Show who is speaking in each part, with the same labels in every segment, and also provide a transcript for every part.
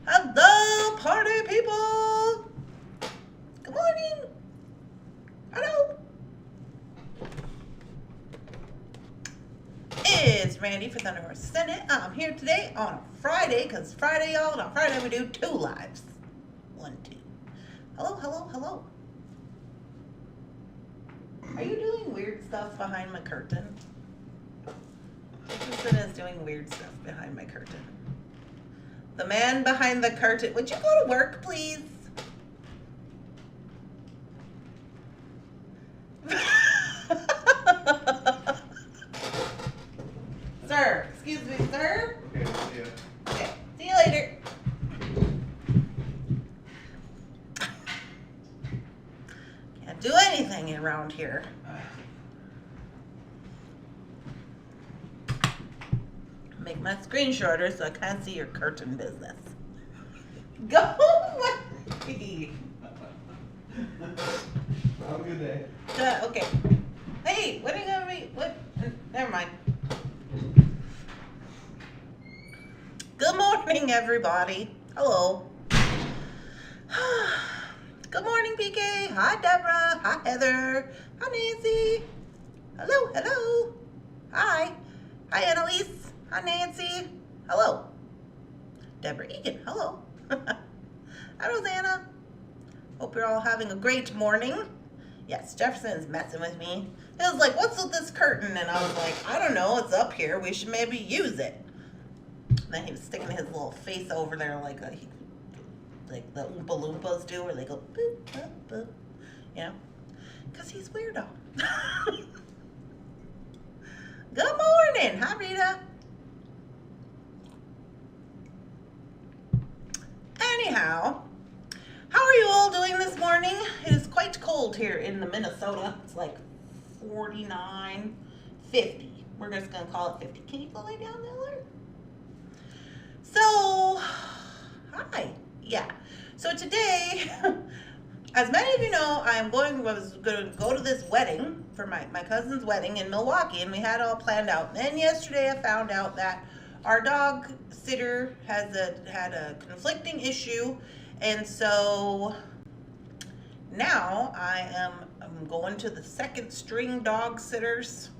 Speaker 1: Hello, party people. Good morning. Hello. It's Randy for Thunderhorse Descendant. I'm here today on Friday, because Friday, y'all, and on Friday we do 2 lives. 1, 2. Hello, hello, hello. Are you doing weird stuff behind my curtain? Kristen is doing weird stuff behind my curtain. The man behind the curtain. Would you go to work, please? Sir, excuse me, sir.
Speaker 2: Okay, see ya.
Speaker 1: Okay, see you later. Can't do anything around here. Make my screen shorter so I can't see your curtain business. Go away.
Speaker 2: Have a good day.
Speaker 1: Okay. Hey, what are you gonna be? What? Never mind. Good morning, everybody. Hello. Good morning, PK. Hi, Deborah. Hi, Heather. Hi, Nancy. Hello, hello. Hi. Hi, Annalise. Hi, Nancy. Hello. Deborah Egan. Hello. Hi, Rosanna. Hope you're all having a great morning. Yes, Jefferson's messing with me. He was like, what's with this curtain? And I was like, I don't know. It's up here. We should maybe use it. And then he was sticking his little face over there like the Oompa Loompas do, where they go boop, boop, boop. You know? Because he's weirdo. Good morning. Hi, Rita. Anyhow, how are you all doing this morning? It is quite cold here in the Minnesota. It's like 49, 50. We're just going to call it 50. Can you go lay down, Miller? So, hi. Yeah. So today, as many of you know, I was going to go to this wedding for my cousin's wedding in Milwaukee, and we had it all planned out. And then yesterday I found out that our dog sitter had a conflicting issue, and so now I'm going to the second string dog sitters,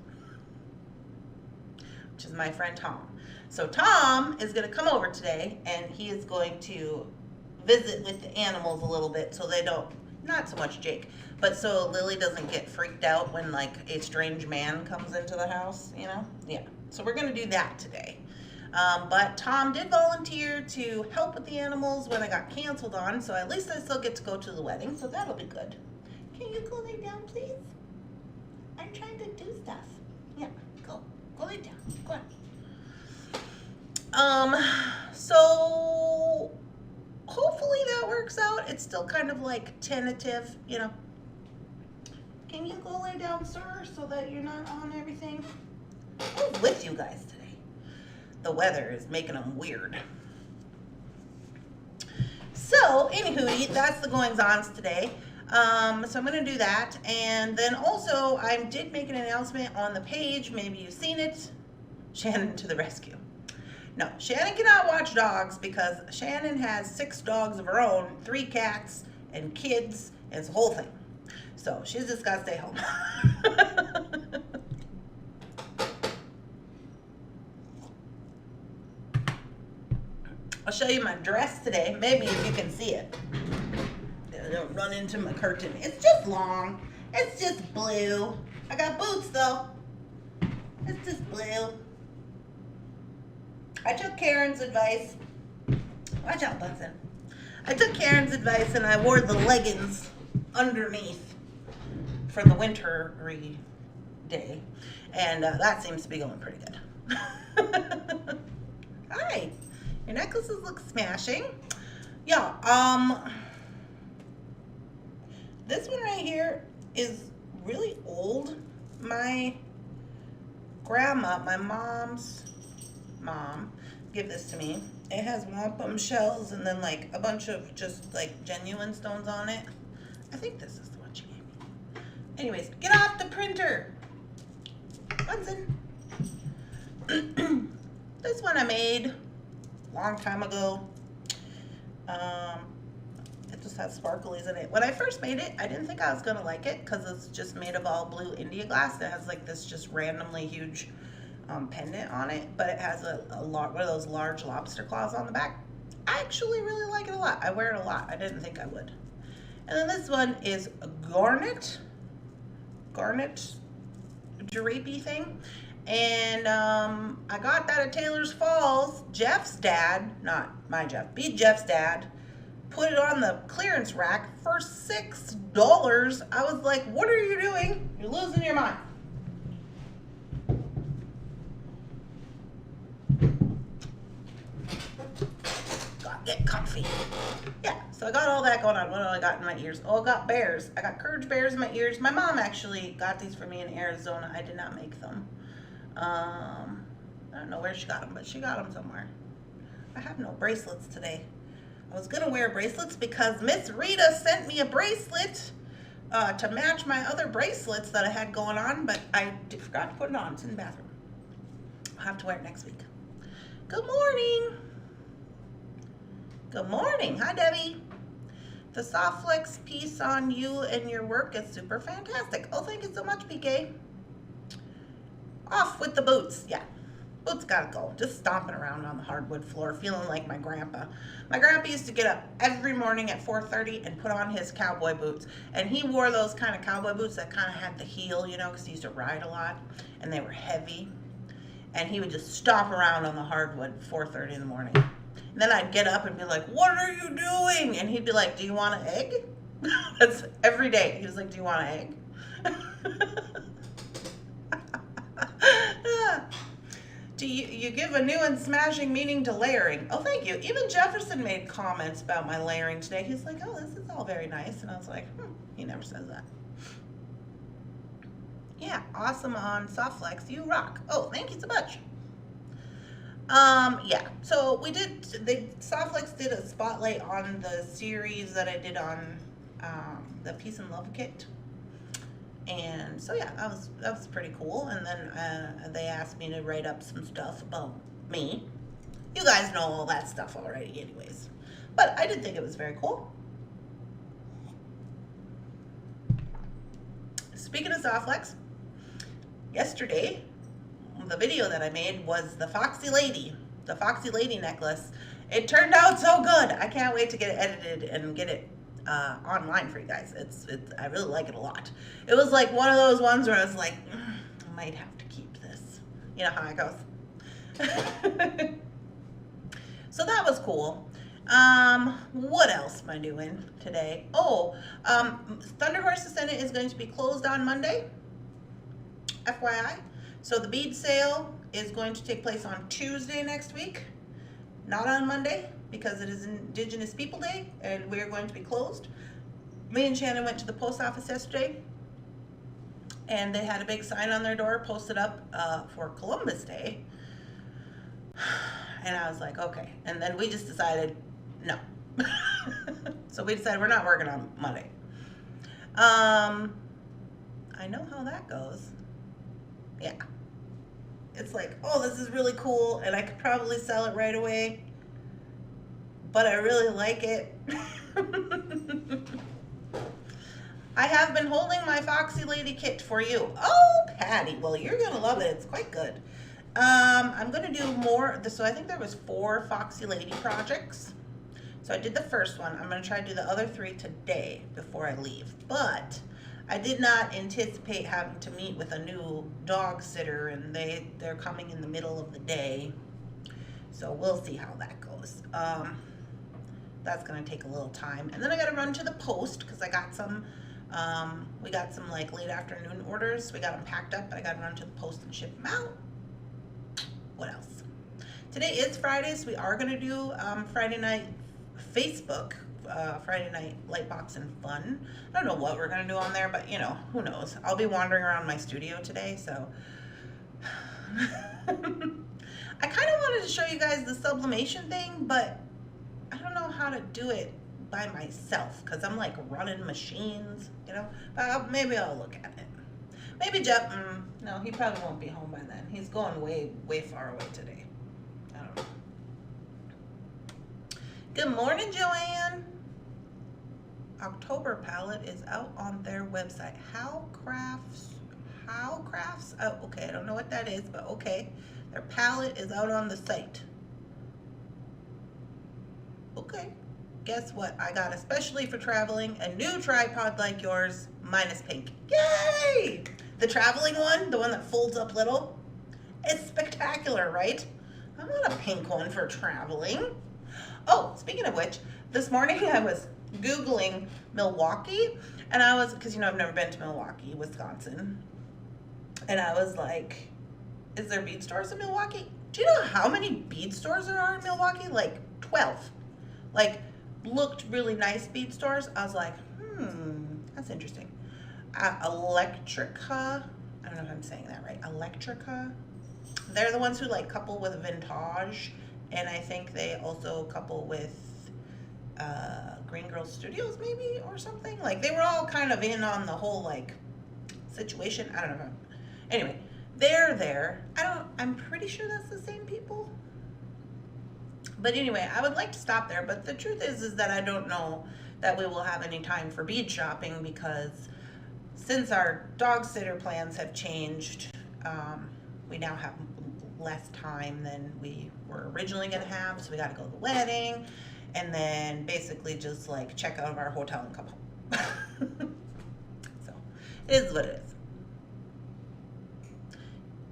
Speaker 1: which is my friend Tom. So Tom is going to come over today, and he is going to visit with the animals a little bit, so they don't, not so much Jake, but so Lily doesn't get freaked out when like a strange man comes into the house, you know? Yeah. So we're going to do that today. But Tom did volunteer to help with the animals when I got canceled on, so at least I still get to go to the wedding, so that'll be good. Can you go lay down, please? I'm trying to do stuff. Yeah, go lay down. Go on. So hopefully that works out. It's still kind of like tentative, you know. Can you go lay down, sir, so that you're not on everything? Who's with you guys today? The weather is making them weird. So, anywho, that's the goings-ons today. So I'm going to do that. And then also, I did make an announcement on the page. Maybe you've seen it. Shannon to the rescue. No, Shannon cannot watch dogs because Shannon has 6 dogs of her own, 3 cats, and kids, and it's a whole thing. So she's just got to stay home. I'll show you my dress today. Maybe if you can see it. Don't run into my curtain. It's just long. It's just blue. I got boots though. It's just blue. I took Karen's advice. Watch out, Bunsen. I took Karen's advice and I wore the leggings underneath for the wintry day. And that seems to be going pretty good. Hi. Your necklaces look smashing. Yeah, this one right here is really old. My grandma, my mom's mom, gave this to me. It has wampum shells and then like a bunch of just like genuine stones on it. I think this is the one she gave me. Anyways, get off the printer. Bunsen. This one I made a long time ago. It just has sparklies in it. When I first made it, I didn't think I was going to like it because it's just made of all blue India glass. It has like this just randomly huge pendant on it, but it has one of those large lobster claws on the back. I actually really like it a lot. I wear it a lot. I didn't think I would. And then this one is a garnet drapey thing. And I got that at Taylor's Falls. Jeff's dad, not my Jeff, Bead Jeff's dad, put it on the clearance rack for $6. I was like, what are you doing? You're losing your mind. Gotta get comfy. Yeah, so I got all that going on. What do I got in my ears? Oh, I got bears. I got courage bears in my ears. My mom actually got these for me in Arizona. I did not make them. I don't know where she got them, but she got them somewhere. I have no bracelets today. I was gonna wear bracelets because Miss Rita sent me a bracelet to match my other bracelets that I had going on, but I forgot to put it on. It's in the bathroom. I'll have to wear it next week. Good morning. Good morning. Hi, Debbie. The soft flex piece on you and your work is super fantastic. Oh, thank you so much, PK. Off with the boots. Yeah, boots gotta go. Just stomping around on the hardwood floor, feeling like my grandpa. My grandpa used to get up every morning at 4:30 and put on his cowboy boots. And he wore those kind of cowboy boots that kind of had the heel, you know, because he used to ride a lot. And they were heavy. And he would just stomp around on the hardwood at 4:30 in the morning. And then I'd get up and be like, what are you doing? And he'd be like, do you want an egg? That's every day. He was like, do you want an egg? Do you give a new and smashing meaning to layering? Oh, thank you. Even Jefferson made comments about my layering today. He's like, oh, this is all very nice. And I was like, he never says that. Yeah, awesome on soft flex. You rock. Oh, thank you so much. Yeah, so soft flex did a spotlight on the series that I did on the Peace and Love kit. And so yeah, that was pretty cool. And then they asked me to write up some stuff about me. You guys know all that stuff already anyways. But I did think it was very cool. Speaking of soft flex, yesterday, the video that I made was the Foxy Lady necklace. It turned out so good. I can't wait to get it edited and get it online for you guys. I really like it a lot. It was like one of those ones where I was like, I might have to keep this. You know how it goes. So that was cool. What else am I doing today? Oh, Thunderhorse Descendant is going to be closed on Monday, FYI. So the bead sale is going to take place on Tuesday next week, not on Monday, because it is Indigenous People Day and we're going to be closed. Me and Shannon went to the post office yesterday and they had a big sign on their door posted up for Columbus Day. And I was like, okay. And then we just decided, no. So we decided we're not working on Monday. I know how that goes. Yeah. It's like, oh, this is really cool and I could probably sell it right away, but I really like it. I have been holding my Foxy Lady kit for you. Oh, Patty, well, you're gonna love it. It's quite good. I'm gonna do more. So I think there was 4 Foxy Lady projects. So I did the first one. I'm gonna try to do the other 3 today before I leave. But I did not anticipate having to meet with a new dog sitter, and they're coming in the middle of the day. So we'll see how that goes. That's gonna take a little time. And then I gotta run to the post because I got some, we got some like late afternoon orders. We got them packed up, but I gotta run to the post and ship them out. What else? Today is Friday, so we are gonna do Friday night Facebook, Friday night Lightbox and Fun. I don't know what we're gonna do on there, but you know, who knows? I'll be wandering around my studio today, so. I kind of wanted to show you guys the sublimation thing, but I don't know how to do it by myself because I'm like running machines, you know, but maybe I'll look at it. Maybe Jeff, no, he probably won't be home by then. He's going way, way far away today. I don't know. Good morning, Joanne. October palette is out on their website. How crafts? Oh, okay, I don't know what that is, but okay. Their palette is out on the site. Okay. Guess what? I got, especially for traveling, a new tripod like yours, minus pink. Yay! The traveling one, the one that folds up little, it's spectacular, right? I want a pink one for traveling. Oh, speaking of which, this morning I was Googling Milwaukee, and I was, because I've never been to Milwaukee, Wisconsin, and I was like, is there bead stores in Milwaukee? Do you know how many bead stores there are in Milwaukee? Like 12. Like, looked really nice bead stores. I was like, that's interesting. Electrica, I don't know if I'm saying that right. Electrica, they're the ones who like couple with Vintage, and I think they also couple with Green Girl Studios maybe or something. Like they were all kind of in on the whole like situation. I don't know. Anyway, they're there. I'm pretty sure that's the same people. But anyway, I would like to stop there, but the truth is that I don't know that we will have any time for bead shopping because since our dog sitter plans have changed, we now have less time than we were originally going to have, so we got to go to the wedding and then basically just like check out of our hotel and come home. So it is what it is.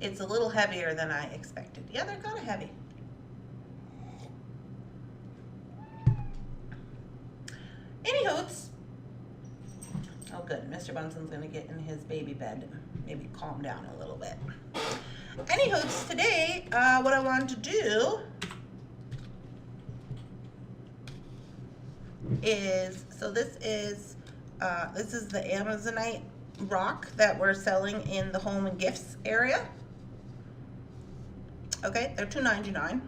Speaker 1: It's a little heavier than I expected. Yeah, they're kind of heavy. Anywhoots. Oh good, Mr. Bunson's gonna get in his baby bed and maybe calm down a little bit. Anywhoots, today, what I want to do is, so this is the Amazonite rock that we're selling in the home and gifts area. Okay, they're $2.99.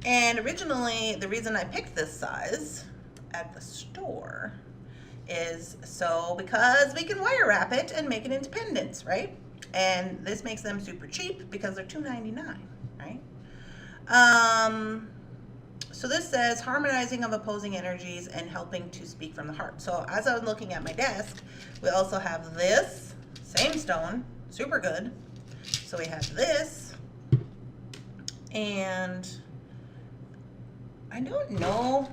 Speaker 1: And originally, the reason I picked this size at the store is because we can wire wrap it and make it into pendants, right? And this makes them super cheap because they're $2.99, right? So this says harmonizing of opposing energies and helping to speak from the heart. So as I was looking at my desk, we also have this same stone, super good. So we have this, and I don't know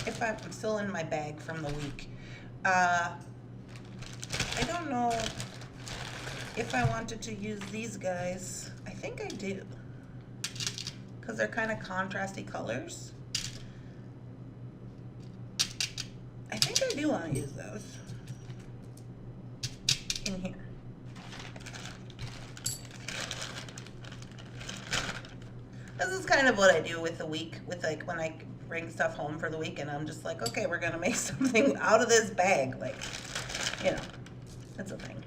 Speaker 1: if I'm still in my bag from the week. I don't know if I wanted to use these guys. I think I do, because they're kind of contrasty colors. I think I do want to use those in here. This is kind of what I do with the week, with like when I bring stuff home for the week and I'm just like, okay, we're gonna make something out of this bag. Like, that's a thing.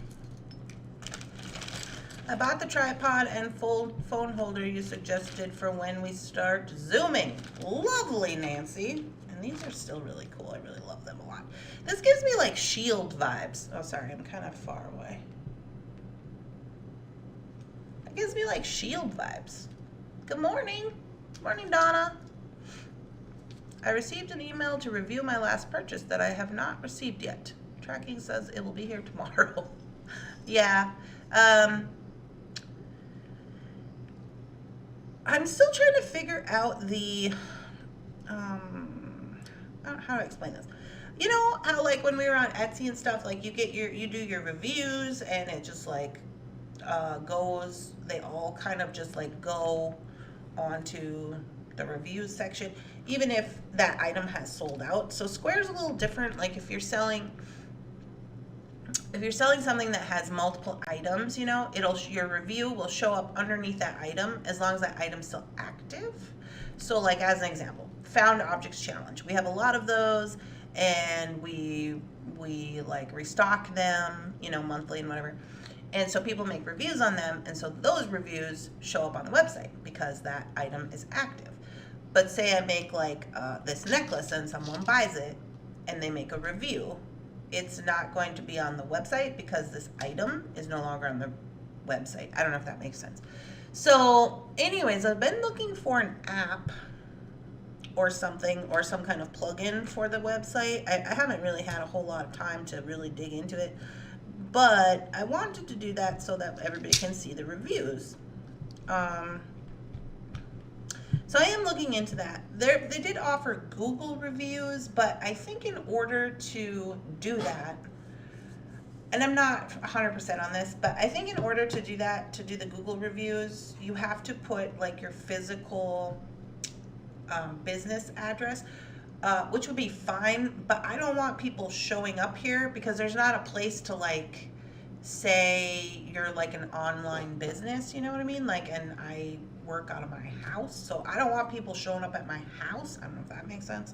Speaker 1: I bought the tripod and phone holder you suggested for when we start Zooming. Lovely, Nancy. And these are still really cool. I really love them a lot. This gives me like Shield vibes. Oh, sorry, I'm kind of far away. It gives me like Shield vibes. Good morning. Morning, Donna. I received an email to review my last purchase that I have not received yet. Tracking says it will be here tomorrow. Yeah. I'm still trying to figure out the, I don't know how to explain this. You know how like when we were on Etsy and stuff, like you do your reviews and it just like goes, they all kind of just like go onto the reviews section, even if that item has sold out. So Square's a little different. Like if you're selling something that has multiple items, your review will show up underneath that item as long as that item's still active. So like as an example, found objects challenge. We have a lot of those and we like restock them, monthly and whatever. And so people make reviews on them, and so those reviews show up on the website because that item is active. But say I make like this necklace and someone buys it and they make a review, it's not going to be on the website because this item is no longer on the website. I don't know if that makes sense. So anyways, I've been looking for an app or something, or some kind of plugin for the website. I haven't really had a whole lot of time to really dig into it, but I wanted to do that so that everybody can see the reviews. So I am looking into that. They did offer Google reviews, but I think in order to do that, and I'm not 100% on this, but I think in order to do that, to do the Google reviews, you have to put like your physical business address, which would be fine, but I don't want people showing up here because there's not a place to like say you're like an online business, you know what I mean? Like, and I work out of my house, so I don't want people showing up at my house. I don't know if that makes sense.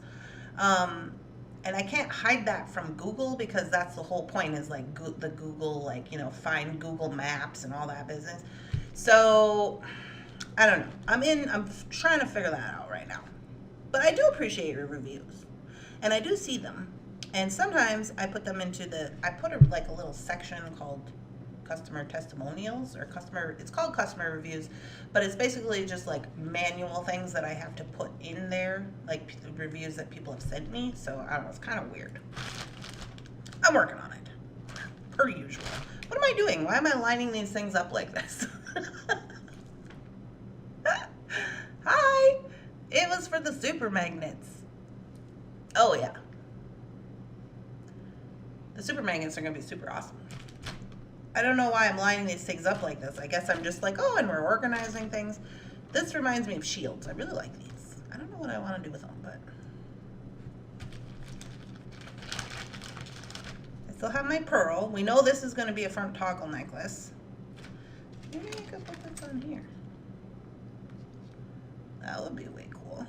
Speaker 1: And I can't hide that from Google because that's the whole point, is like the Google, like, you know, find Google Maps and all that business. So I don't know. I'm trying to figure that out right now. But I do appreciate your reviews, and I do see them. And sometimes I put them into I put like a little section called customer testimonials, or it's called customer reviews, but it's basically just like manual things that I have to put in there, like reviews that people have sent me. So I don't know, it's kind of weird. I'm working on it, per usual. What am I doing? Why am I lining these things up like this? Hi! It was for the super magnets. Oh yeah. The super magnets are going to be super awesome. I don't know why I'm lining these things up like this. I guess I'm just like, oh, and we're organizing things. This reminds me of shields. I really like these. I don't know what I want to do with them, but I still have my pearl. We know this is going to be a front toggle necklace. Maybe I could put this on here. That would be way cool.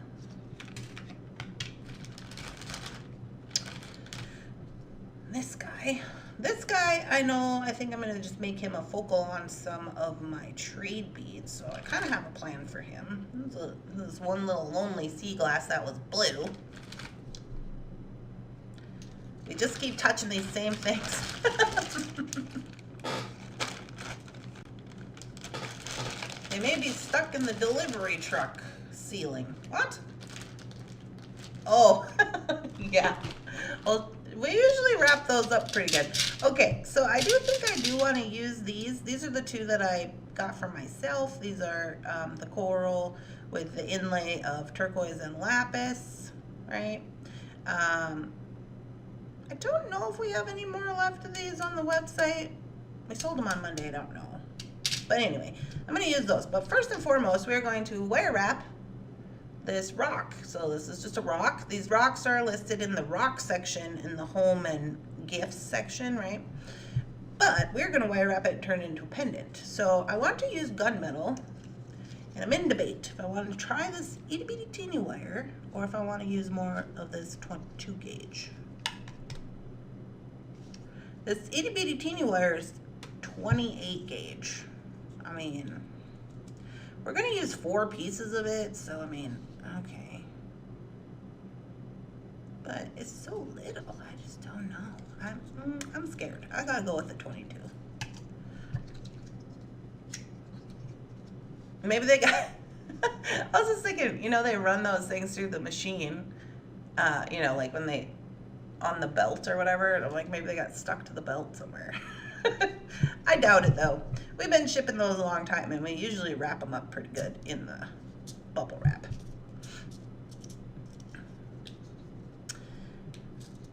Speaker 1: This guy, I think I'm going to just make him a focal on some of my trade beads. So I kind of have a plan for him. This one little lonely sea glass that was blue. We just keep touching these same things. They may be stuck in the delivery truck ceiling. What? Oh, yeah. Well, we usually wrap those up pretty good. Okay, so I do think I do want to use these. These are the two that I got for myself. These are the coral with the inlay of turquoise and lapis, right? I don't know if we have any more left of these on the website. We sold them on Monday, I don't know. But anyway, I'm going to use those. But first and foremost, we're going to wire wrap this rock. So this is just a rock. These rocks are listed in the rock section in the home and gifts section, right? But we're going to wire wrap it and turn it into a pendant. So I want to use gunmetal, and I'm in debate if I want to try this itty bitty teeny wire or if I want to use more of this 22 gauge. This itty bitty teeny wire is 28 gauge. I mean, we're going to use 4 pieces of it, so I mean, okay. But it's so little, I just don't know. I'm scared. I gotta go with the 22. Maybe they got, I was just thinking, you know, they run those things through the machine, you know, like when they, on the belt or whatever, and I'm like, maybe they got stuck to the belt somewhere. I doubt it though. We've been shipping those a long time, and we usually wrap them up pretty good in the bubble wrap.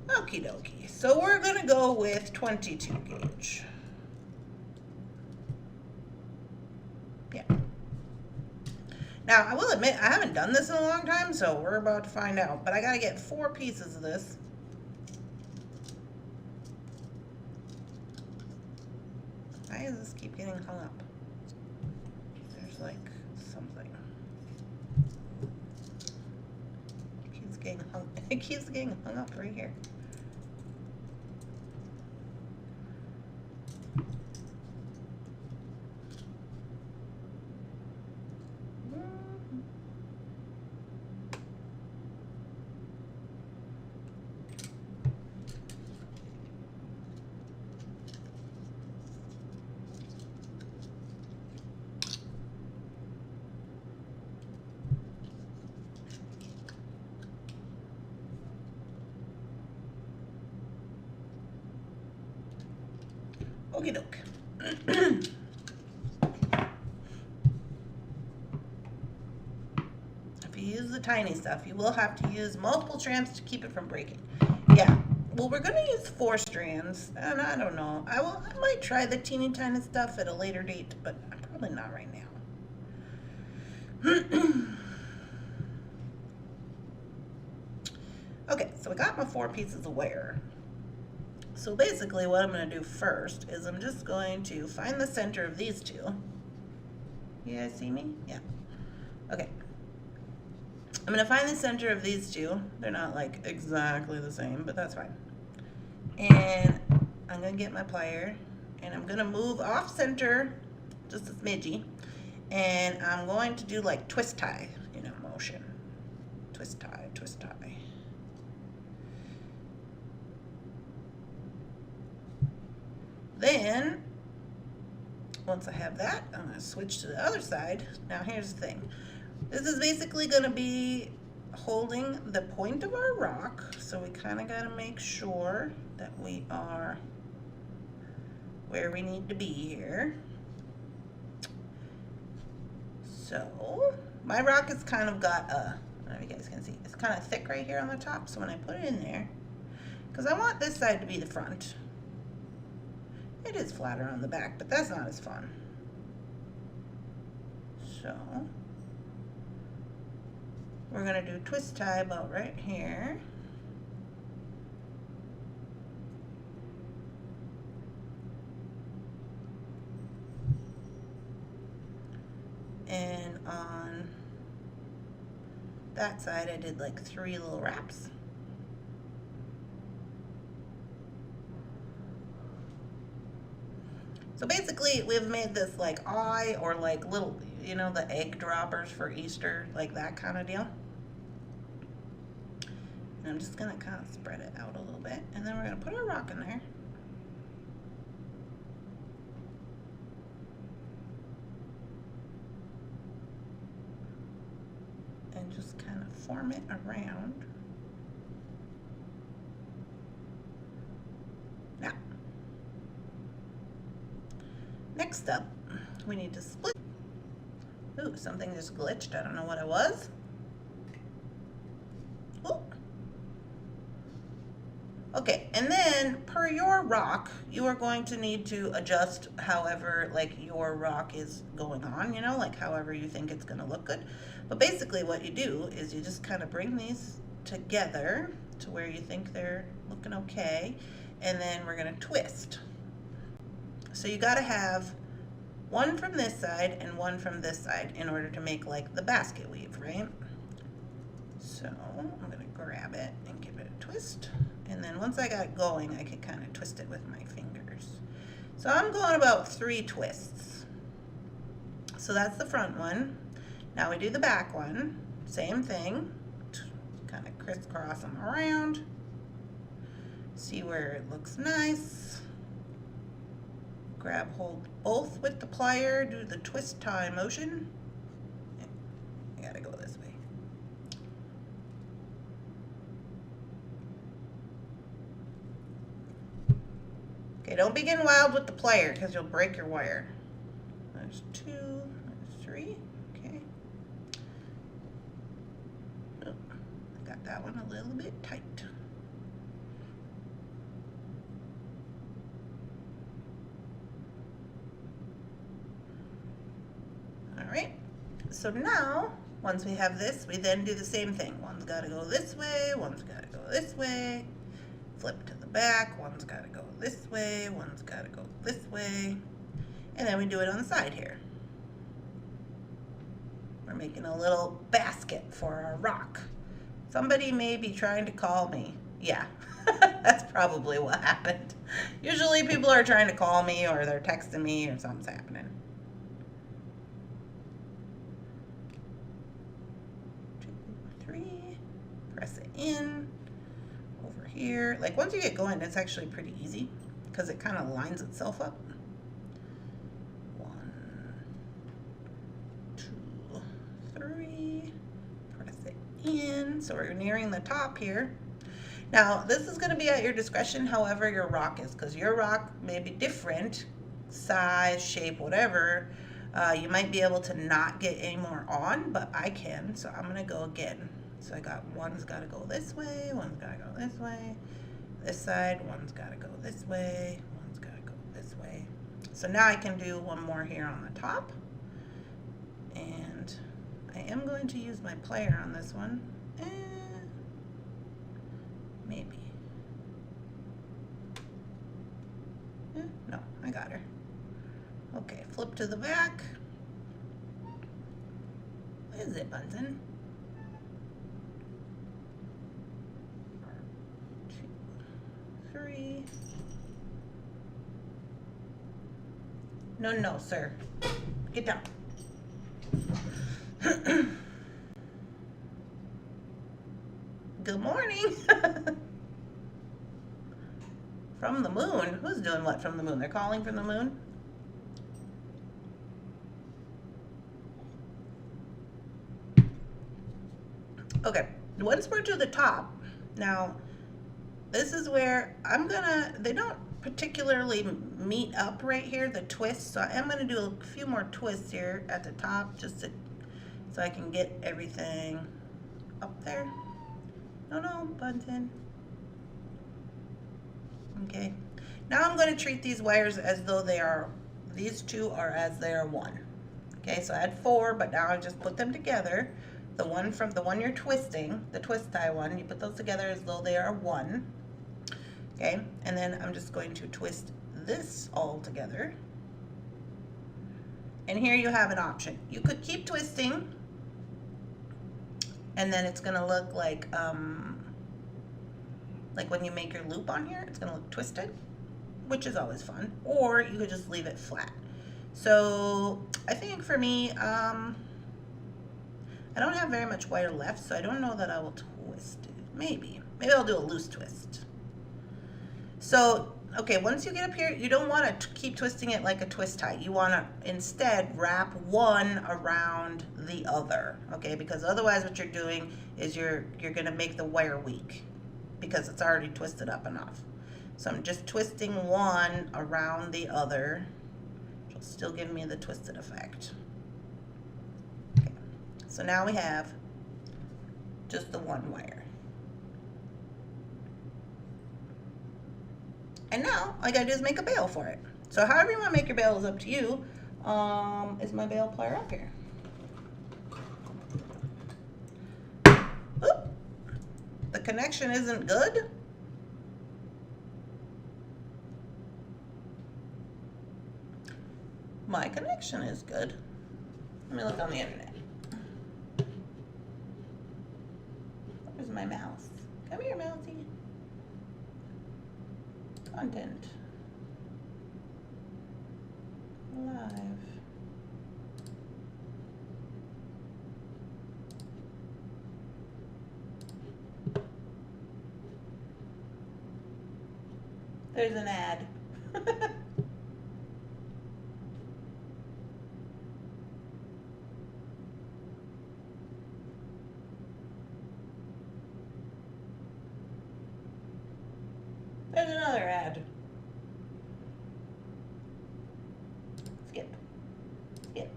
Speaker 1: Okie dokie. So we're gonna go with 22 gauge. Yeah. Now I will admit I haven't done this in a long time, so we're about to find out. But I gotta get 4 pieces of this. Why does this keep getting hung up? There's like something. It keeps getting hung up right here. Okie doke. If you use the tiny stuff, you will have to use multiple strands to keep it from breaking. Yeah. Well, we're going to use 4 strands, and I don't know. I might try the teeny tiny stuff at a later date, but probably not right now. Okay, so I got my 4 pieces of wire. So basically what I'm going to do first is I'm just going to find the center of these 2. You guys see me? Yeah. Okay. I'm going to find the center of these 2. They're not like exactly the same, but that's fine. And I'm going to get my plier and I'm going to move off center just a smidgy. And I'm going to do like twist tie, you know, motion. Twist tie, twist tie. Then, once I have that, I'm going to switch to the other side. Now here's the thing. This is basically going to be holding the point of our rock. So we kind of got to make sure that we are where we need to be here. So, my rock has kind of got a, I don't know if you guys can see, it's kind of thick right here on the top. So when I put it in there, because I want this side to be the front. It is flatter on the back, but that's not as fun. So, we're going to do twist tie about right here. And on that side, I did like 3 little wraps. So basically, we've made this like eye or like little, you know, the egg droppers for Easter, like that kind of deal. And I'm just gonna kind of spread it out a little bit, and then we're gonna put our rock in there. And just kind of form it around. Now, next up, we need to split. Ooh, something just glitched. I don't know what it was. Ooh. Okay, and then per your rock, you are going to need to adjust however like your rock is going on, you know, like however you think it's gonna look good. But basically what you do is you just kind of bring these together to where you think they're looking okay, and then we're gonna twist. So you gotta have one from this side and one from this side in order to make like the basket weave, right? So I'm gonna grab it and give it a twist. And then once I got it going, I can kind of twist it with my fingers. So I'm going about 3 twists. So that's the front one. Now we do the back one. Same thing. Kind of crisscross them around. See where it looks nice. Grab hold both with the plier, do the twist tie motion. I gotta go this way. Okay, don't be getting wild with the plier because you'll break your wire. There's 2, there's 3, okay. Oh, I got that one a little bit tight. All right, so now, once we have this, we then do the same thing. One's gotta go this way, one's gotta go this way. Flip to the back, one's gotta go this way, one's gotta go this way, and then we do it on the side here. We're making a little basket for our rock. Somebody may be trying to call me. Yeah, that's probably what happened. Usually people are trying to call me or they're texting me or something's happening. 2, 3, press it in. Here, like once you get going, it's actually pretty easy because it kind of lines itself up. 1, 2, 3, press it in. So we're nearing the top here. Now, this is going to be at your discretion, however your rock is, because your rock may be different, size, shape, whatever. You might be able to not get any more on, but I can, so I'm going to go again. So I got one's got to go this way, one's got to go this way, this side, one's got to go this way, one's got to go this way. So now I can do one more here on the top, and I am going to use my player on this one. Maybe. No, I got her. Okay, flip to the back. What is it, Bunsen? 2, 3. No, no, sir. Get down. Good morning. From the moon? Who's doing what from the moon? They're calling from the moon? Okay, once we're to the top, now this is where they don't particularly meet up right here, the twists, so I am gonna do a few more twists here at the top so I can get everything up there. No, Bunsen. Okay, now I'm going to treat these wires as though these two are as they are one. Okay, so I had 4, but now I just put them together. The one you're twisting, the twist tie one, you put those together as though they are one. Okay, and then I'm just going to twist this all together. And here you have an option. You could keep twisting, and then it's going to look like when you make your loop on here, it's going to look twisted, which is always fun. Or you could just leave it flat. So I think for me, I don't have very much wire left, so I don't know that I will twist it. Maybe I'll do a loose twist. So, okay, once you get up here, you don't want to keep twisting it like a twist tie. You want to instead wrap one around the other, okay? Because otherwise what you're doing is you're going to make the wire weak because it's already twisted up enough. So I'm just twisting one around the other, which will still give me the twisted effect. Okay. So now we have just the one wire. And now all I gotta do is make a bail for it. So however you want to make your bail is up to you. Is my bail plier up here? Oop. The connection isn't good. My connection is good. Let me look on the internet. Where's my mouse? Come here, mousey. Content. Live. There's an ad. There's another ad. Skip. Skip.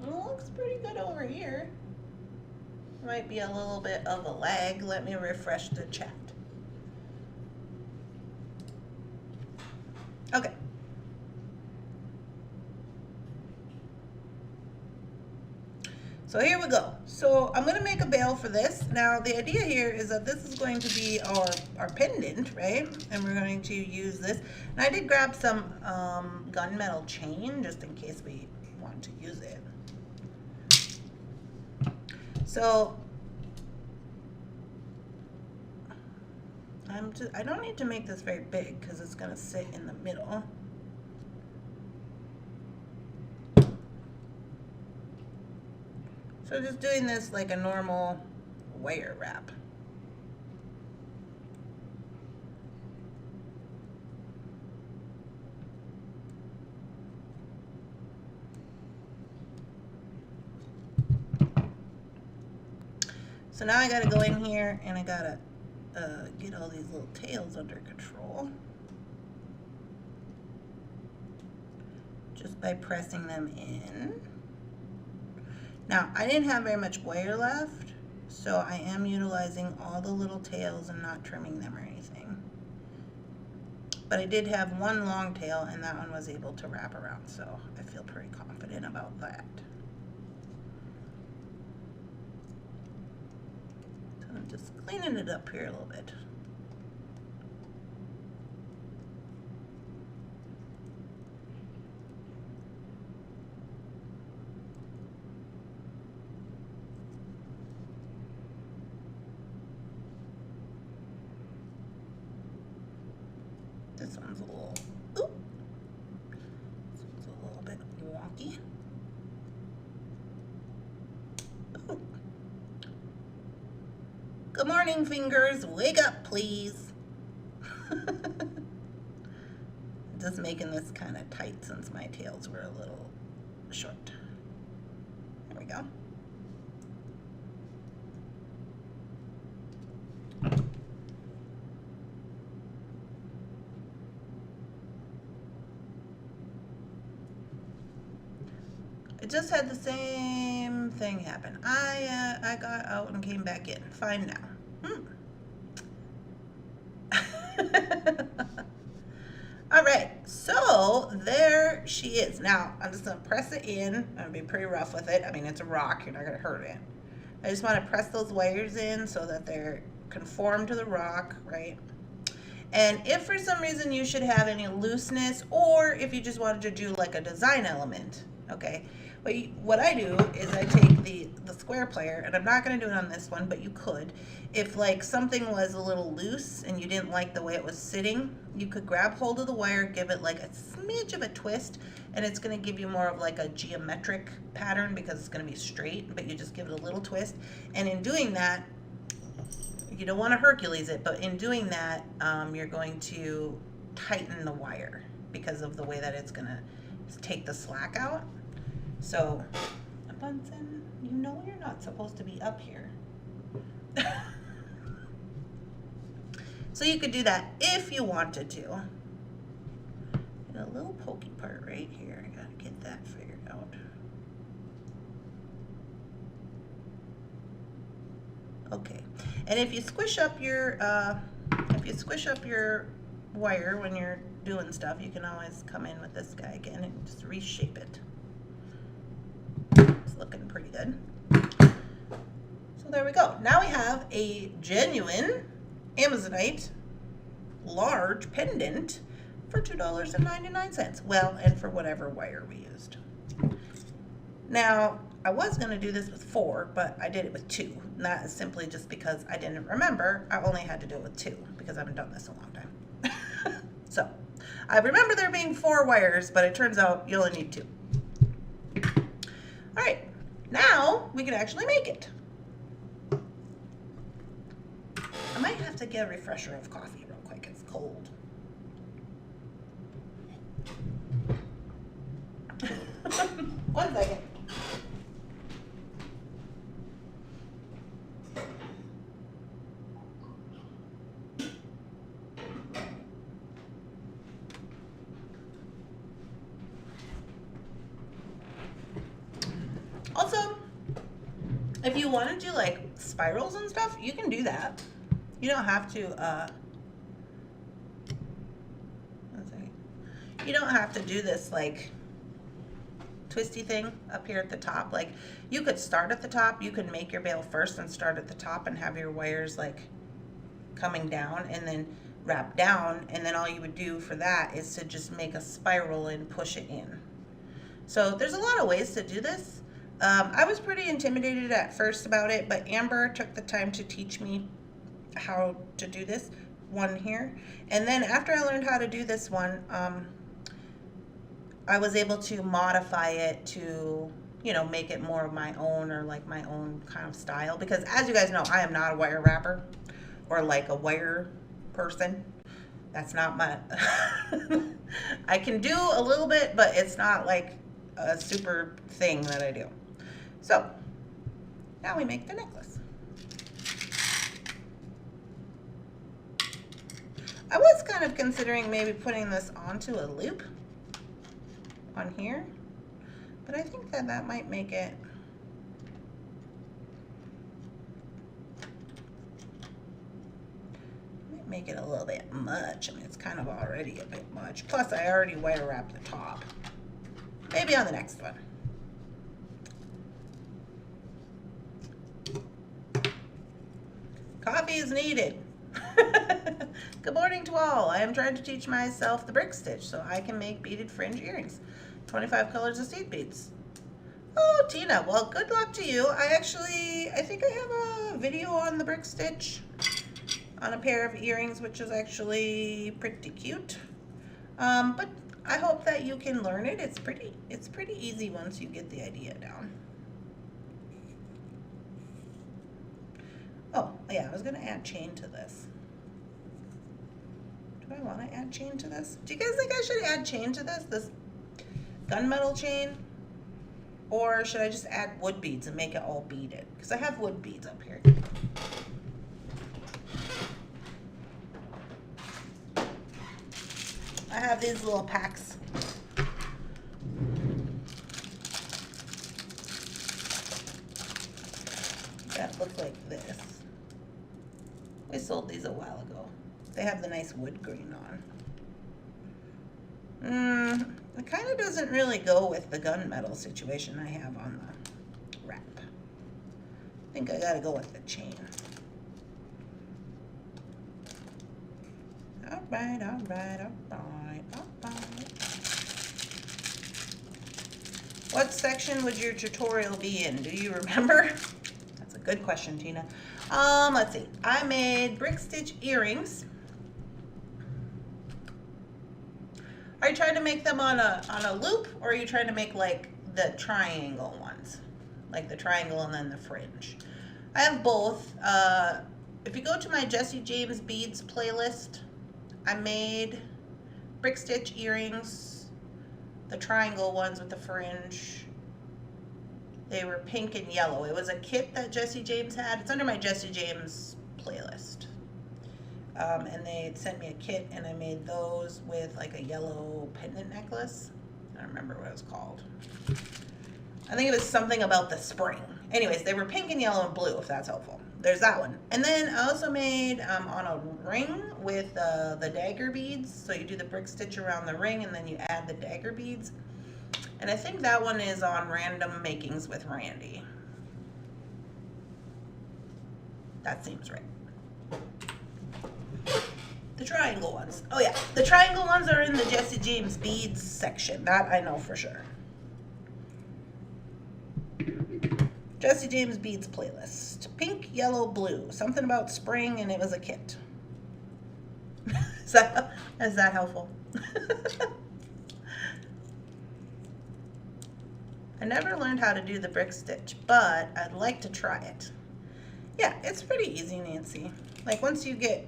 Speaker 1: Well, looks pretty good over here. Might be a little bit of a lag. Let me refresh the chat. Okay. So here we go. So I'm going to make a bail for this. Now the idea here is that this is going to be our pendant, right? And we're going to use this. And I did grab some gunmetal chain just in case we want to use it. So I don't need to make this very big because it's going to sit in the middle. So just doing this like a normal wire wrap. So now I gotta go in here and I gotta get all these little tails under control. Just by pressing them in. Now, I didn't have very much wire left, so I am utilizing all the little tails and not trimming them or anything. But I did have one long tail, and that one was able to wrap around, so I feel pretty confident about that. So I'm just cleaning it up here a little bit. This one's a little, oop. This one's a little bit wonky. Ooh. Good morning, fingers. Wake up, please. Just making this kind of tight since my tails were a little short. There we go. It just had the same thing happen. I got out and came back in. Fine now. All right, so there she is. Now, I'm just gonna press it in. I'm gonna be pretty rough with it. I mean, it's a rock, you're not gonna hurt it. I just wanna press those wires in so that they're conformed to the rock, right? And if for some reason you should have any looseness, or if you just wanted to do like a design element, okay? What I do is I take the square plier, and I'm not going to do it on this one, but you could. If like something was a little loose and you didn't like the way it was sitting, you could grab hold of the wire, give it like a smidge of a twist, and it's going to give you more of like a geometric pattern because it's going to be straight, but you just give it a little twist. And in doing that, you don't want to Hercules it, but in doing that, you're going to tighten the wire because of the way that it's going to take the slack out. So, Bunsen, you know you're not supposed to be up here. So you could do that if you wanted to. And a little pokey part right here. I gotta get that figured out. Okay. And if you squish up your wire when you're doing stuff, you can always come in with this guy again and just reshape it. It's looking pretty good. So there we go. Now we have a genuine Amazonite large pendant for $2.99. Well, and for whatever wire we used. Now, I was going to do this with 4, but I did it with 2. And that is simply just because I didn't remember. I only had to do it with 2 because I haven't done this in a long time. So, I remember there being 4 wires, but it turns out you only need 2. All right, now we can actually make it. I might have to get a refresher of coffee real quick. It's cold. One second. Also, if you want to do like spirals and stuff, you can do that. You don't have to, you don't have to do this like twisty thing up here at the top. Like you could start at the top, you could make your bail first and start at the top and have your wires like coming down and then wrap down, and then all you would do for that is to just make a spiral and push it in. So there's a lot of ways to do this. I was pretty intimidated at first about it, but Amber took the time to teach me how to do this one here. And then after I learned how to do this one, I was able to modify it to, you know, make it more of my own, or like my own kind of style. Because as you guys know, I am not a wire wrapper or like a wire person. That's not my, I can do a little bit, but it's not like a super thing that I do. So now we make the necklace. I was kind of considering maybe putting this onto a loop on here, but I think that that might make it a little bit much. I mean, it's kind of already a bit much. Plus, I already wire wrapped the top. Maybe on the next one. Coffee is needed. Good morning to all. I am trying to teach myself the brick stitch so I can make beaded fringe earrings. 25 colors of seed beads. Oh, Tina, well, good luck to you. I think I have a video on the brick stitch on a pair of earrings, which is actually pretty cute. But I hope that you can learn it. It's pretty easy once you get the idea down. Oh, yeah, I was gonna add chain to this. Do I wanna add chain to this? Do you guys think I should add chain to this gunmetal chain? Or should I just add wood beads and make it all beaded? Because I have wood beads up here. I have these little packs. That look like this. We sold these a while ago. They have the nice wood grain on. It kind of doesn't really go with the gunmetal situation I have on the wrap. I think I gotta go with the chain. All right, all right, all right, all right. What section would your tutorial be in? Do you remember? That's a good question, Tina. Let's see. I made brick stitch earrings. Are you trying to make them on a loop, or are you trying to make like the triangle ones? Like the triangle and then the fringe. I have both. If you go to my Jesse James Beads playlist, I made brick stitch earrings, the triangle ones with the fringe. They were pink and yellow. It was a kit that Jesse James had. It's under my Jesse James playlist. And they had sent me a kit, and I made those with like a yellow pendant necklace. I don't remember what it was called. I think it was something about the spring. Anyways, they were pink and yellow and blue, if that's helpful. There's that one. And then I also made on a ring with the dagger beads. So you do the brick stitch around the ring, and then you add the dagger beads. And I think that one is on Random Makings with Randy. That seems right. The triangle ones. Oh yeah, the triangle ones are in the Jesse James Beads section. That I know for sure. Jesse James Beads playlist. Pink, yellow, blue. Something about spring, and it was a kit. Is that helpful? I never learned how to do the brick stitch, but I'd like to try it. Yeah, it's pretty easy, Nancy. Like once you get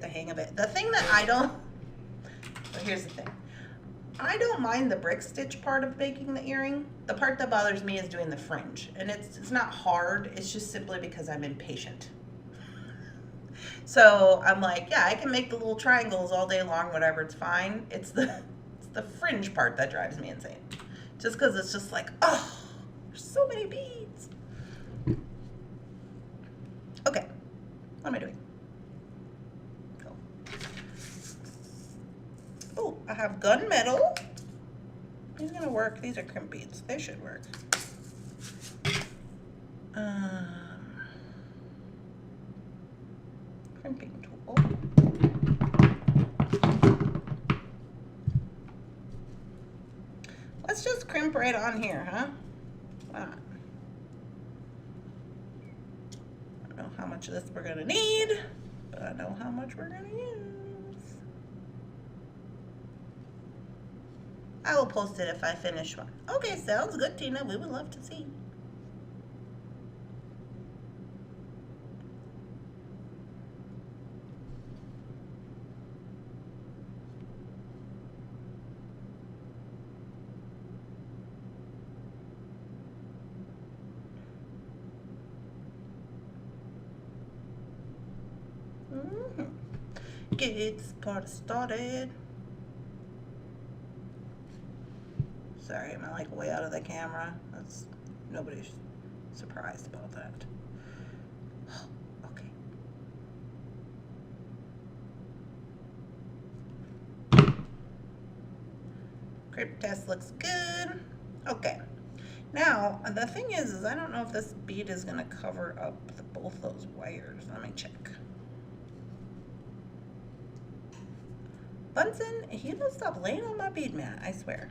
Speaker 1: the hang of it. The thing that I don't, well, here's the thing. I don't mind the brick stitch part of making the earring. The part that bothers me is doing the fringe. And it's not hard, it's just simply because I'm impatient. So I'm like, yeah, I can make the little triangles all day long, whatever, it's fine. It's the fringe part that drives me insane. Just because it's just like, oh, there's so many beads. Okay, what am I doing? Oh, I have gunmetal. These are gonna work. These are crimp beads. They should work. Crimping tool. Let's just crimp right on here, huh? Wow. I don't know how much of this we're gonna need, but I know how much we're gonna use. I will post it if I finish one. Okay, sounds good, Tina. We would love to see. get this part started. Sorry, am I like way out of the camera? That's nobody's surprised about that. Okay. Crimp test looks good. Okay. Now, the thing is I don't know if this bead is going to cover up both those wires. Let me check. Bunsen, he don't stop laying on my bead mat, I swear.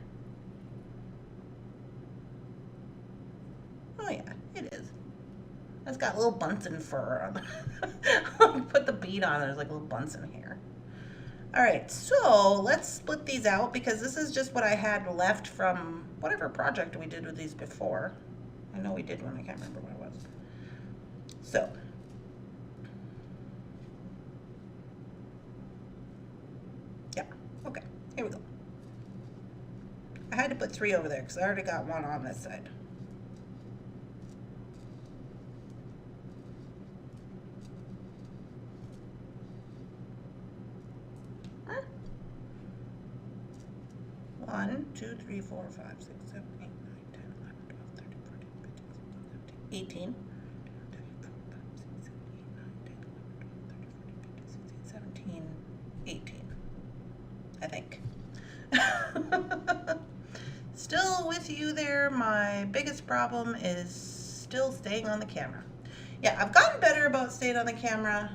Speaker 1: Oh yeah, it is. It's got little Bunsen fur on it. Put the bead on, there's like a little Bunsen hair. Alright, so let's split these out because this is just what I had left from whatever project we did with these before. I know we did one, I can't remember what it was. So, yeah, okay, here we go. I had to put 3 over there because I already got one on this side. Huh? 1, 2, 3, 4, 5, 6, 7, 8, 9, 10, 11, 12, 13, 14, 15, 16, 17, 18. 18, I think. Still with you there. My biggest problem is still staying on the camera. Yeah, I've gotten better about staying on the camera,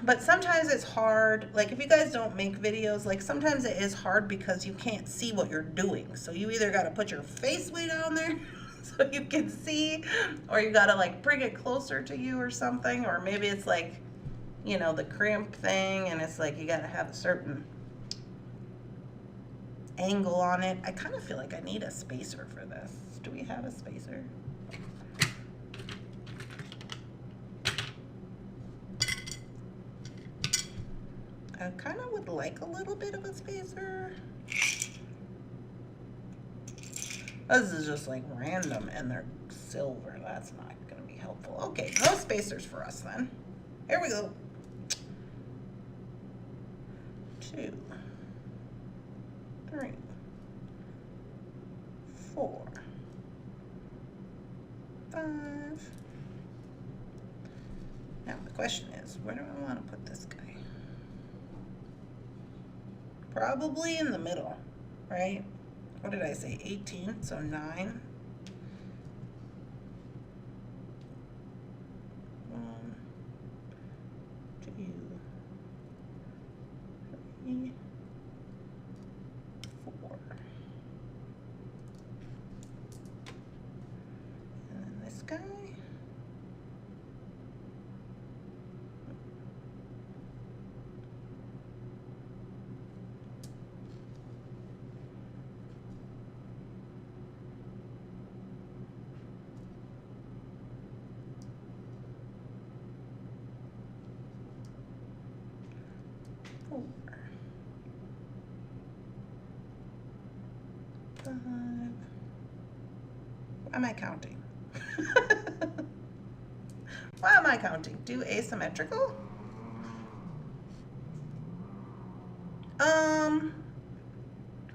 Speaker 1: but sometimes it's hard. Like if you guys don't make videos, like sometimes it is hard because you can't see what you're doing. So you either got to put your face way down there so you can see, or you got to like bring it closer to you or something, or maybe it's like, you know, the crimp thing, and it's like you gotta have a certain angle on it. I kind of feel like I need a spacer for this. Do we have a spacer? I kind of would like a little bit of a spacer. This is just like random and they're silver. That's not gonna be helpful. Okay, no spacers for us then. Here we go. 2, 3, 4, 5. Now the question is, where do I want to put this guy? Probably in the middle, right? What did I say? 18, so 9. 1, 2, 3, 4. And then this guy. Why am I counting? Why am I counting? Do asymmetrical?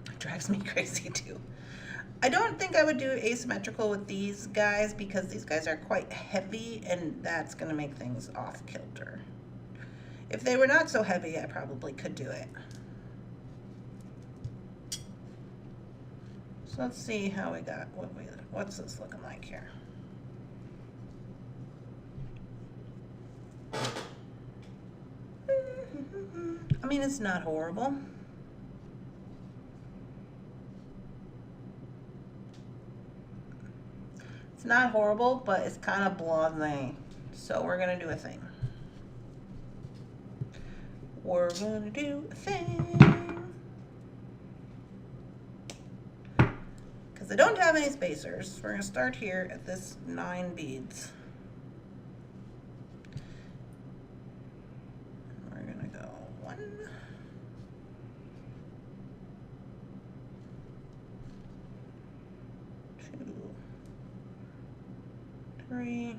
Speaker 1: It drives me crazy too. I don't think I would do asymmetrical with these guys because these guys are quite heavy and that's gonna make things off kilter. If they were not so heavy, I probably could do it. So let's see how we got, what's this looking like here? I mean, it's not horrible. It's not horrible, but it's kind of blasé. So we're gonna do a thing. We're gonna do a thing. Because I don't have any spacers, we're gonna start here at this 9 beads. We're gonna go 1, 2, 3,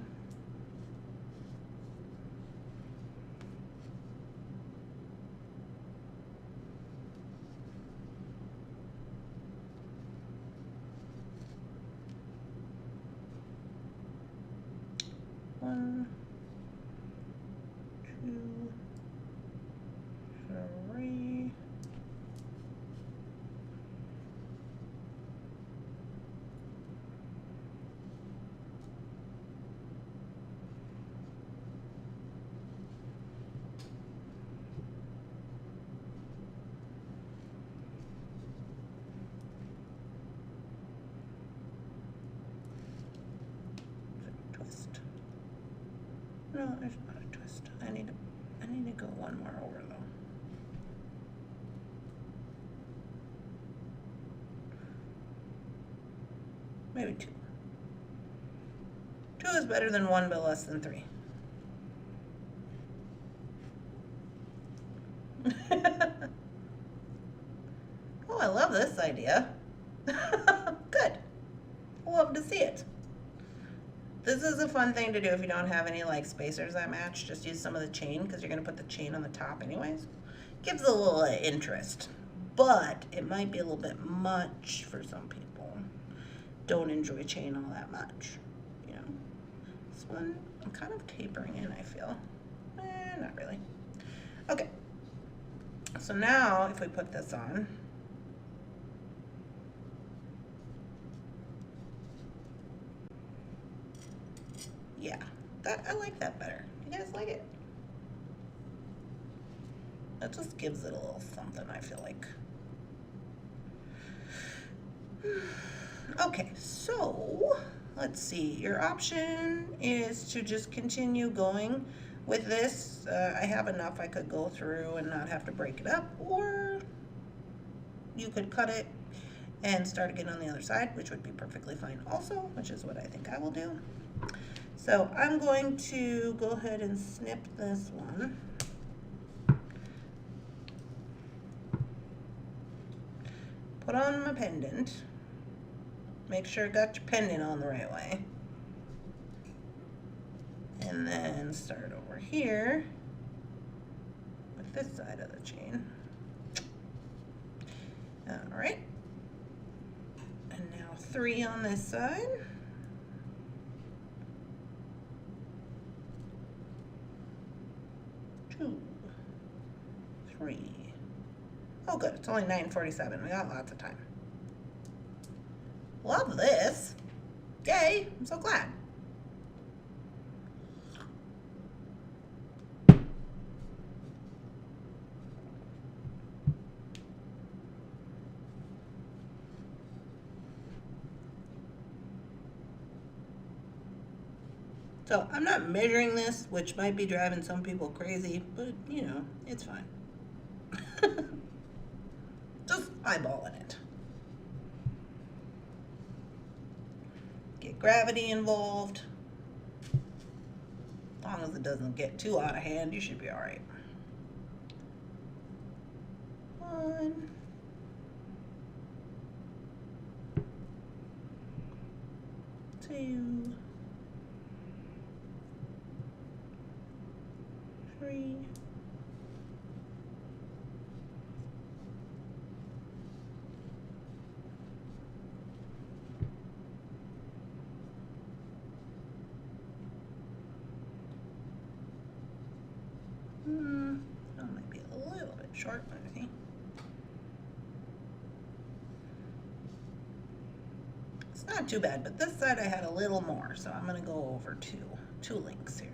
Speaker 1: go one more over though. Maybe 2. 2 is better than 1, but less than 3. Oh, I love this idea. Good. Love to see it. This is a fun thing to do if you don't have any like spacers that match. Just use some of the chain because you're going to put the chain on the top anyways. Gives a little interest, but it might be a little bit much for some people. Don't enjoy chain all that much, you know. This one, I'm kind of tapering in, I feel. Not really. Okay. So now if we put this on, yeah, that I like that better. You guys like it? That just gives it a little something, I feel like. Okay, so let's see. Your option is to just continue going with this. I have enough I could go through and not have to break it up, or you could cut it and start again on the other side, which would be perfectly fine also, which is what I think I will do. So I'm going to go ahead and snip this one. Put on my pendant. Make sure you got your pendant on the right way. And then start over here with this side of the chain. All right. And now 3 on this side. 2, 3. Oh good, it's only 9:47. We got lots of time. Love this. Yay, I'm so glad. So I'm not measuring this, which might be driving some people crazy, but you know, it's fine. Just eyeballing it. Get gravity involved. As long as it doesn't get too out of hand, you should be all right. 1, 2, 3. 'That might be a little bit short, but I think it's not too bad, but this side I had a little more, so I'm going to go over two links here.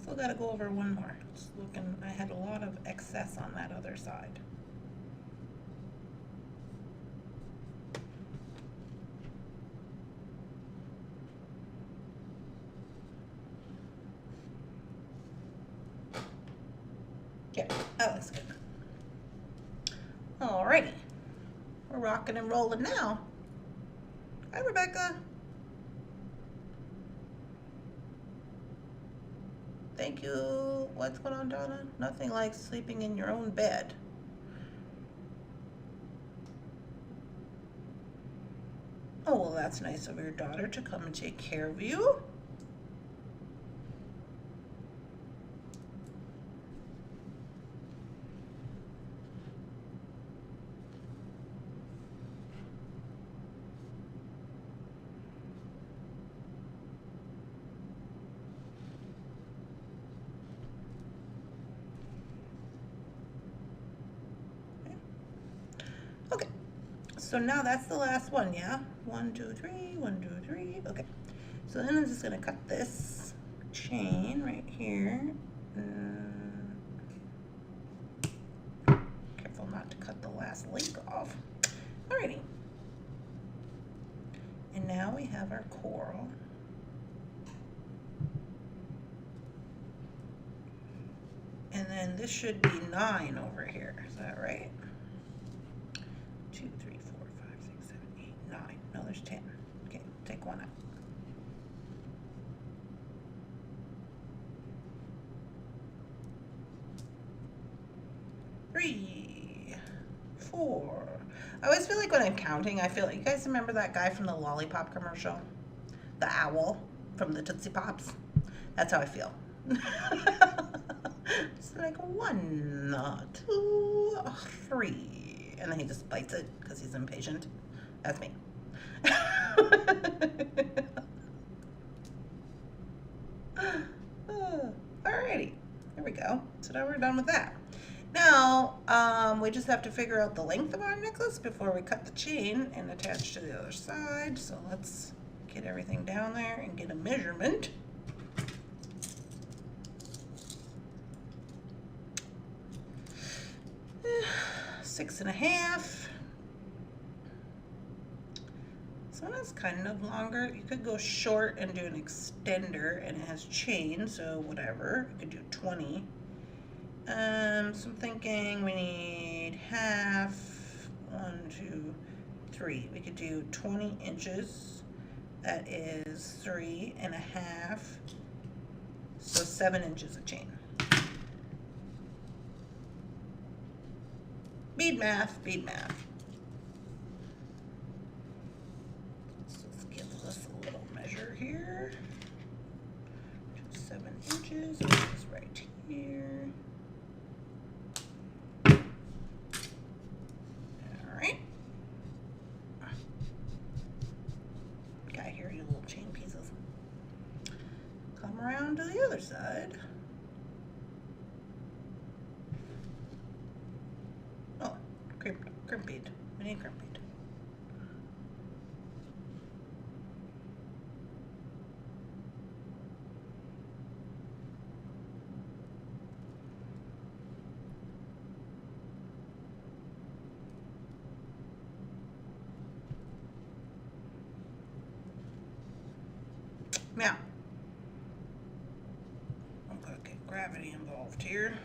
Speaker 1: Still got to go over one more. Just looking, I had a lot of excess on that other side. Yeah, that looks good. Alrighty, we're rocking and rolling now. Hi, Rebecca. Thank you. What's going on, Donna? Nothing like sleeping in your own bed. Oh, well, that's nice of your daughter to come and take care of you. So now that's the last one, yeah? 1, 2, 3, 1, 2, 3. Okay. So then I'm just gonna cut this chain right here. Careful not to cut the last link off. Alrighty. And now we have our coral. And then this should be 9 over here. Is that right? 2, 3, 4, 5, 6, 7, 8, 9. No, there's 10. Okay, take one out. 3, 4. I always feel like when I'm counting, I feel like, you guys remember that guy from the Lollipop commercial? The owl from the Tootsie Pops? That's how I feel. It's like 1, 2, 3. And then he just bites it because he's impatient. That's me. Alrighty, there we go. So now we're done with that. Now, we just have to figure out the length of our necklace before we cut the chain and attach to the other side. So let's get everything down there and get a measurement. Six and a half. This one is kind of longer. You could go short and do an extender, and it has chain, so whatever. You could do 20. So I'm thinking we need half. 1, 2, 3. We could do 20 inches. That is 3 and a half. So 7 inches of chain. Bead math, bead math. So let's give this a little measure here. 7 inches, which is right here. Alright. Got here your little chain pieces. Come around to the other side. Crimp bead. We need crimp bead. Now, I'm gonna get gravity involved here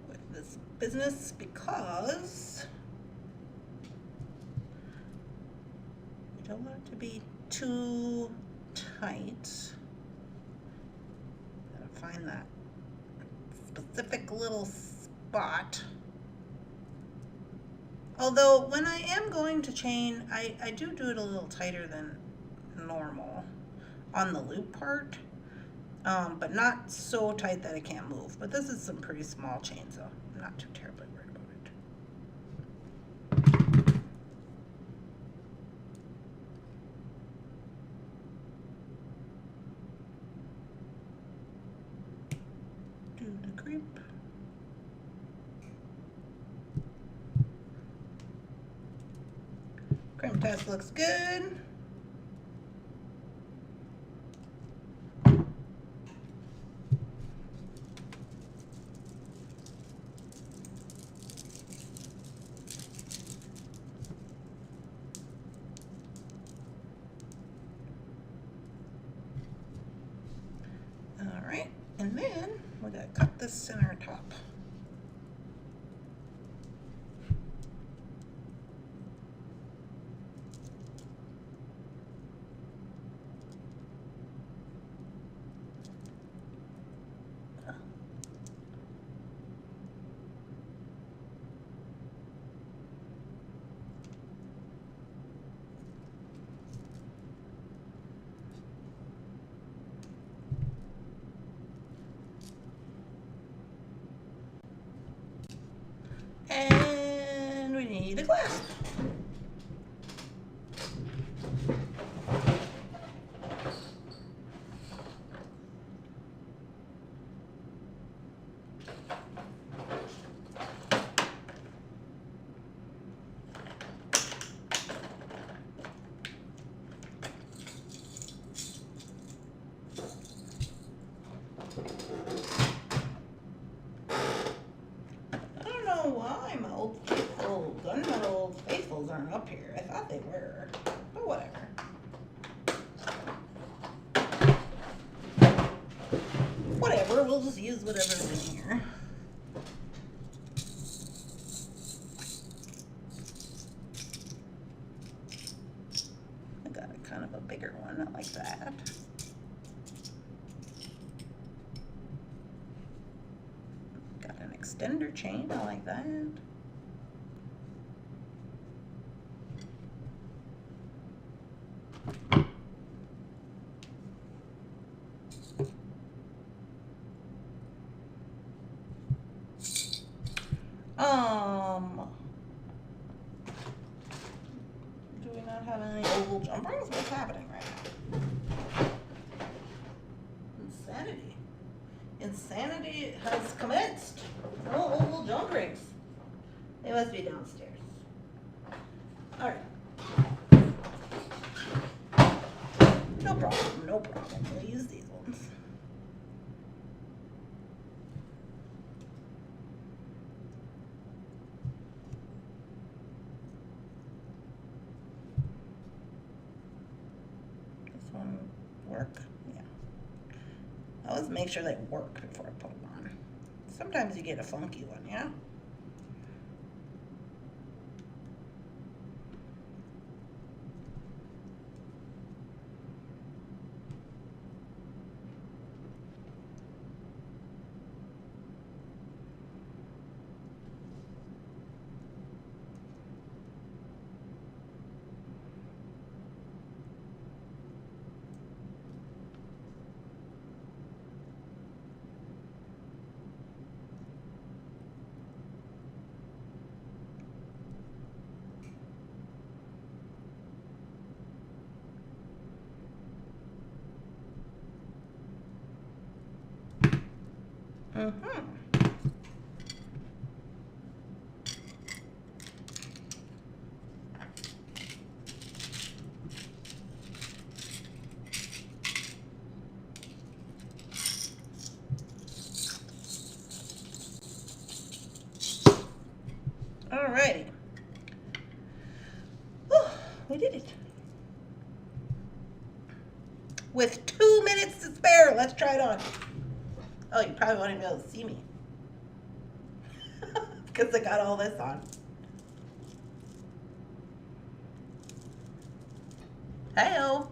Speaker 1: with this business because we don't want it to be too tight. Gotta find that specific little spot. Although when I am going to chain, I do it a little tighter than normal on the loop part, but not so tight that it can't move. But this is some pretty small chain, so I'm not too terribly worried about it. Do the crimp. Crimp test looks good. Alright, and then we're going to cut this center top. And we need a clasp. why my old faithful, gunmetal old faithfuls aren't up here. I thought they were, but whatever. Whatever, we'll just use whatever's in here. I got a kind of a bigger one, I like that. Got an extender chain, I like that. Do we not have any oval jumpers? What's happening right now? Insanity. Insanity has commenced. No oval jump rings. They must be downstairs. Alright. No problem, no problem. We'll use these ones. Work, yeah. I always make sure they work before I put them on. Sometimes you get a funky one, yeah? Mm-hmm. Alrighty. Oh, we did it. With 2 minutes to spare, let's try it on. Oh, you probably won't even be able to see me. Because I got all this on. Hey-o.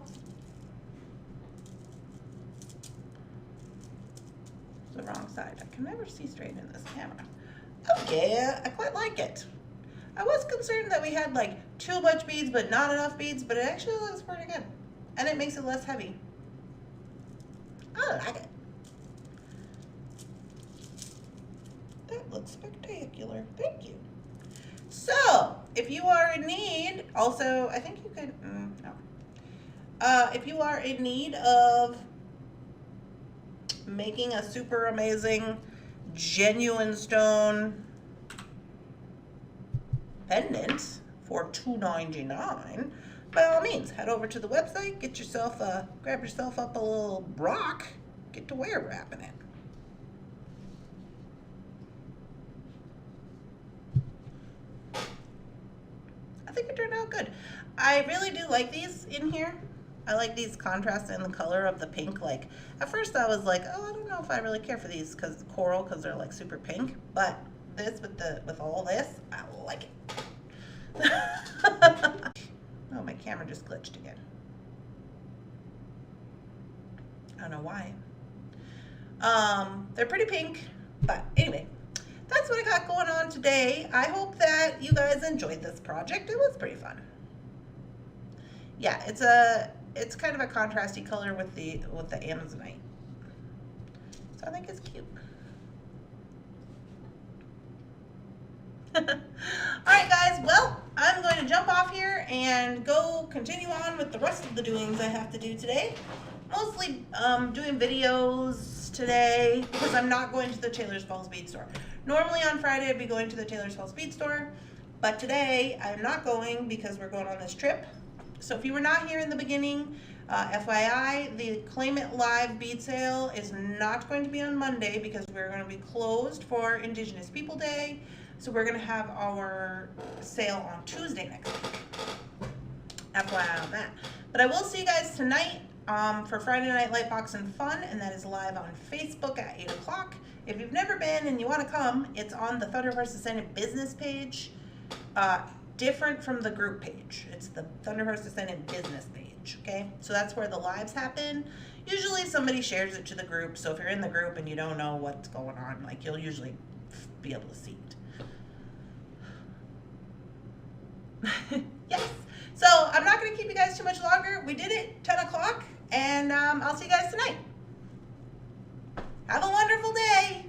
Speaker 1: It's the wrong side. I can never see straight in this camera. Okay, I quite like it. I was concerned that we had like too much beads but not enough beads, but it actually looks pretty good. And it makes it less heavy. I like it. That looks spectacular. Thank you. So, if you are in need, also, I think you could, no. If you are in need of making a super amazing, genuine stone pendant for $2.99, by all means, head over to the website, get yourself grab yourself up a little rock, get to wear wrapping it. I think it turned out good. I really do like these in here. I like these contrasts in the color of the pink. Like, at first I was like, oh, I don't know if I really care for these because coral, because they're like super pink. But this with all this, I like it. Oh, my camera just glitched again. I don't know why. They're pretty pink, but anyway. That's what I got going on today. I hope that you guys enjoyed this project. It was pretty fun. Yeah, it's kind of a contrasty color with the Amazonite. So I think it's cute. Alright guys, well, I'm going to jump off here and go continue on with the rest of the doings I have to do today. Mostly doing videos today because I'm not going to the Taylor's Falls Bead Store. Normally on Friday I'd be going to the Taylor's Falls Bead Store, but today I'm not going because we're going on this trip. So if you were not here in the beginning, FYI, the Claim It Live bead sale is not going to be on Monday because we're going to be closed for Indigenous People Day. So we're going to have our sale on Tuesday next week. FYI on that. But I will see you guys tonight for Friday Night Lightbox and Fun, and that is live on Facebook at 8 o'clock. If you've never been and you want to come, it's on the Thunderhorse Descendant business page. Different from the group page. It's the Thunderhorse Descendant business page, okay? So that's where the lives happen. Usually somebody shares it to the group, so if you're in the group and you don't know what's going on, like, you'll usually be able to see it. Yes. So I'm not going to keep you guys too much longer. We did it, 10 o'clock, and I'll see you guys tonight. Have a wonderful day.